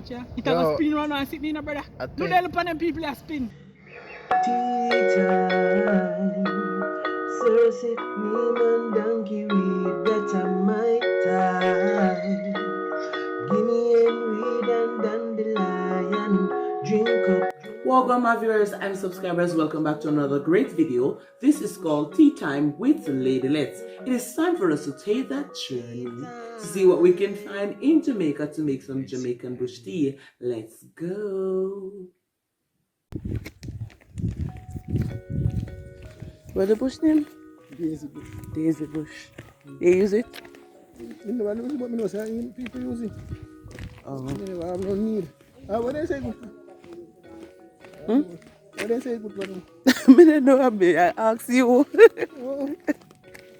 watch ya. It a go Yo, spin round and sit me in a brother. I Do think they look on them people that spin? Tea time, Cersei, Neiman, Donkey, weed, better my time. Guinea and weed and dandelion, drink up. Welcome my viewers and subscribers, welcome back to another great video. This is called Tea Time with Lady Let's. It is time for us to take that journey to see what we can find in Jamaica to make some Jamaican bush tea. Let's go. What's the bush name? Daisy Bush. Daisy bush. You use it? You never use it, but I know say people use it. Oh. You have no need. What they say good? What they say good for them? I don't know, I ask you. Oh.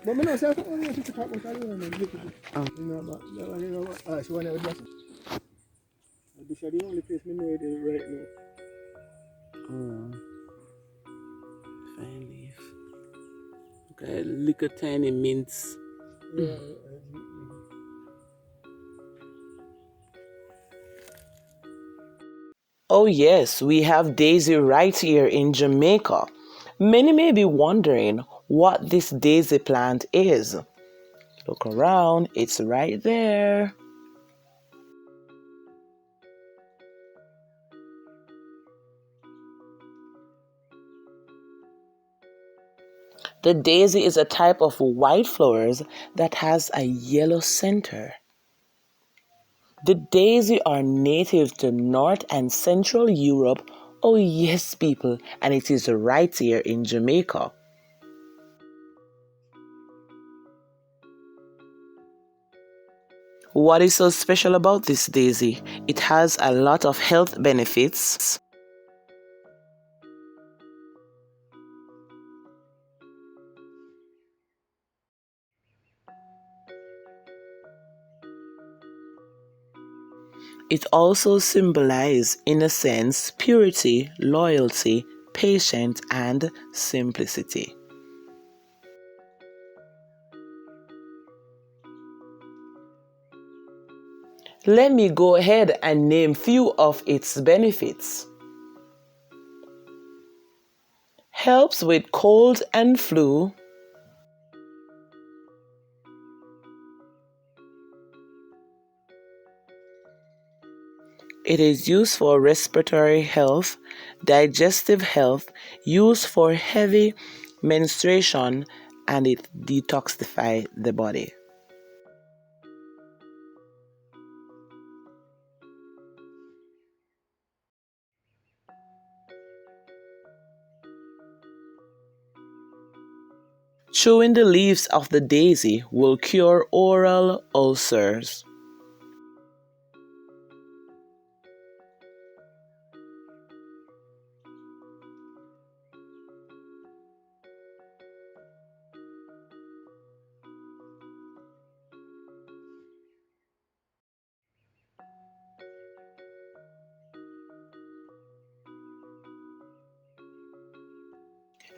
But I know say I want to talk about it and look at it. Oh. You know, but she want to have it. This is the only place I know it right now. Oh. Fine leaf. Okay, little tiny mints. Yeah. Oh yes, we have Daisy right here in Jamaica. Many may be wondering what this daisy plant is. Look around, it's right there. The daisy is a type of white flowers that has a yellow center. The daisy are native to North and Central Europe. Oh yes, people, and it is right here in Jamaica. What is so special about this daisy? It has a lot of health benefits. It also symbolizes innocence, purity, loyalty, patience, and simplicity. Let me go ahead and name few of its benefits. Helps with cold and flu. It is used for respiratory health, digestive health, used for heavy menstruation, and it detoxifies the body. Chewing the leaves of the daisy will cure oral ulcers.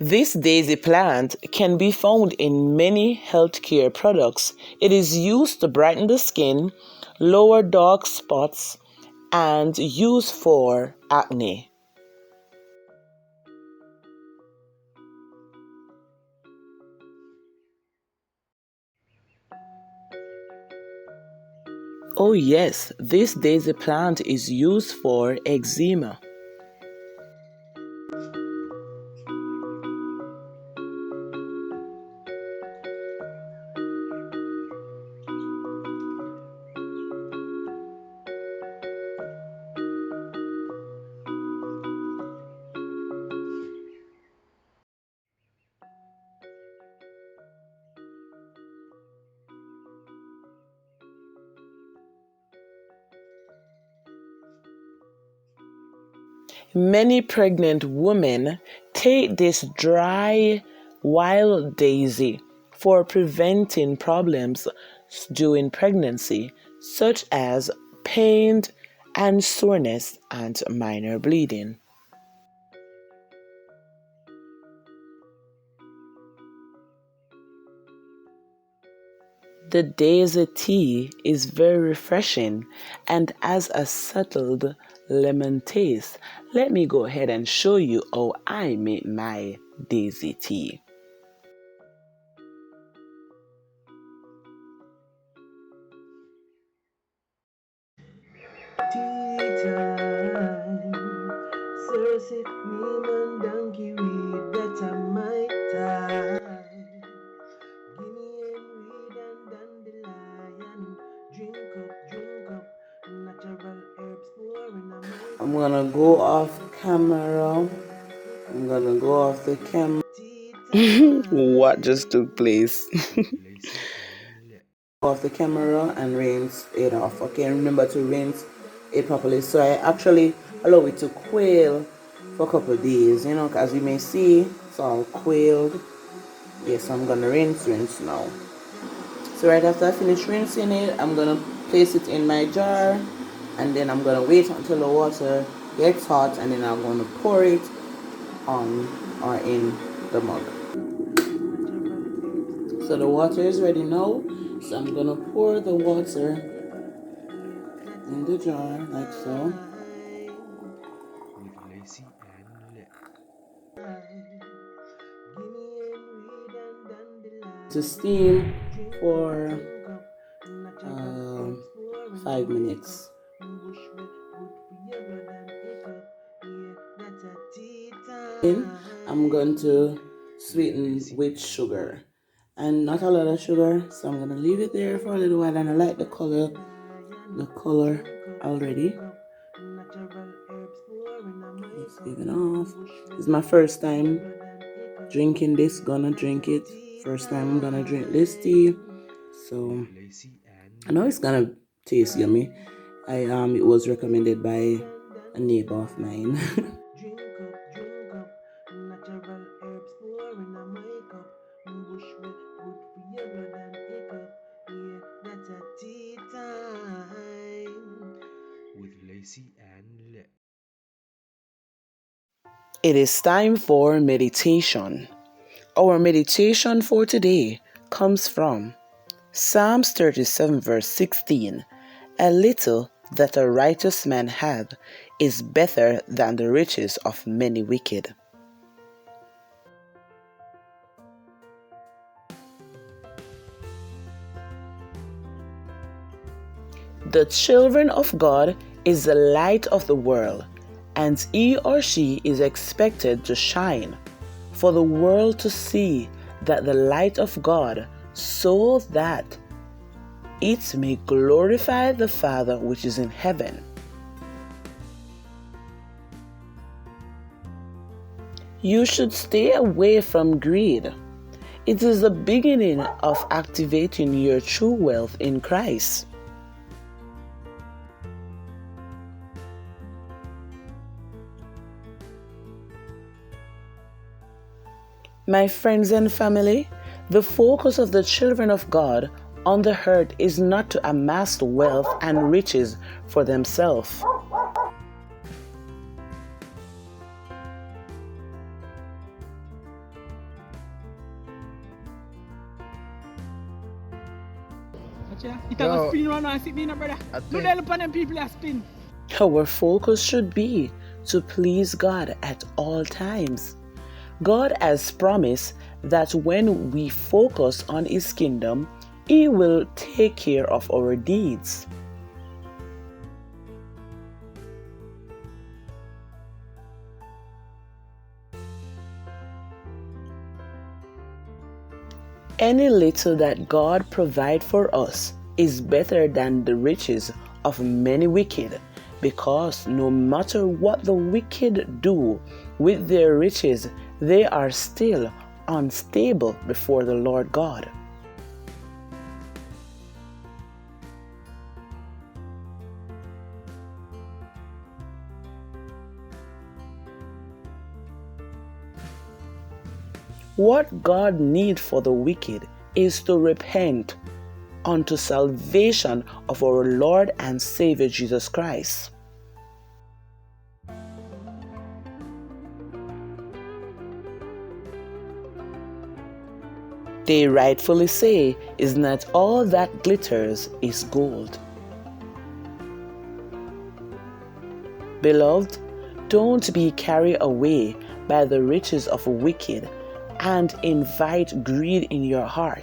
This daisy plant can be found in many healthcare products. It is used to brighten the skin, lower dark spots, and used for acne. Oh yes, this daisy plant is used for eczema. Many pregnant women take this dry wild daisy for preventing problems during pregnancy, such as pain and soreness and minor bleeding. The daisy tea is very refreshing and has a settled lemon taste. Let me go ahead and show you how I make my daisy tea. Tea time. Serve it me man donkey weed, that's a my time. Guinea and weed and dandelion. Drink up, natural herbs pouring a my. I'm gonna go off camera. I'm gonna go off the camera. What just took place? Off the camera and rinse it off. Okay, remember to rinse it properly. So I actually allow it to quail for a couple of days, you know, as you may see, it's all quailed. Yes, I'm gonna rinse now. So right after I finish rinsing it, I'm gonna place it in my jar, and then I'm gonna wait until the water gets hot, and then I'm gonna pour it on or in the mug. So the water is ready now, so I'm gonna pour the water in the jar like so. To steam for 5 minutes. I'm going to sweeten with sugar, and not a lot of sugar, so I'm gonna leave it there for a little while. And I like the color already. Let's leave it off. This is my first time drinking this, gonna drink it. First time I'm gonna drink this tea, so I know it's gonna taste yummy. It was recommended by a neighbor of mine. Drink up, natural herbs pouring a my cup. Bush good for your blood and hiccup. Yeah, that's a tea time with Lacey and Le. It is time for meditation. Our meditation for today comes from Psalms 37 verse 16. A little that a righteous man hath is better than the riches of many wicked. The children of God is the light of the world, and he or she is expected to shine for the world to see that the light of God, so that it may glorify the Father which is in heaven. You should stay away from greed. It is the beginning of activating your true wealth in Christ. My friends and family, the focus of the children of God on the earth is not to amass wealth and riches for themselves. Our focus should be to please God at all times. God has promised that when we focus on His kingdom, He will take care of our needs. Any little that God provides for us is better than the riches of many wicked, because no matter what the wicked do with their riches, they are still unstable before the Lord God. What God needs for the wicked is to repent unto salvation of our Lord and Savior Jesus Christ. They rightfully say, is not all that glitters is gold. Beloved, don't be carried away by the riches of a wicked and invite greed in your heart.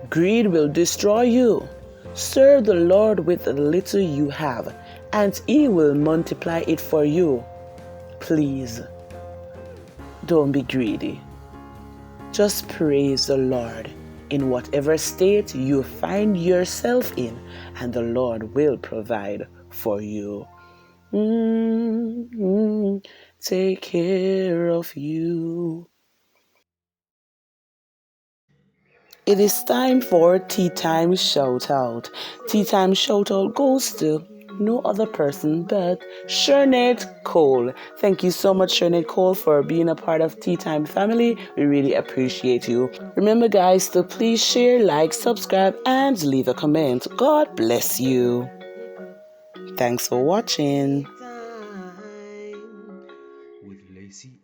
Greed will destroy you. Serve the Lord with the little you have, and He will multiply it for you. Please, don't be greedy. Just praise the Lord in whatever state you find yourself in, and the Lord will provide for you. Take care of you. It is time for Tea Time Shout Out. Tea Time Shout Out goes to no other person but Shernette Cole. Thank you so much, Shernette Cole, for being a part of Tea Time family. We really appreciate you. Remember, guys, to please share, like, subscribe, and leave a comment. God bless you. Thanks for watching. With Lacey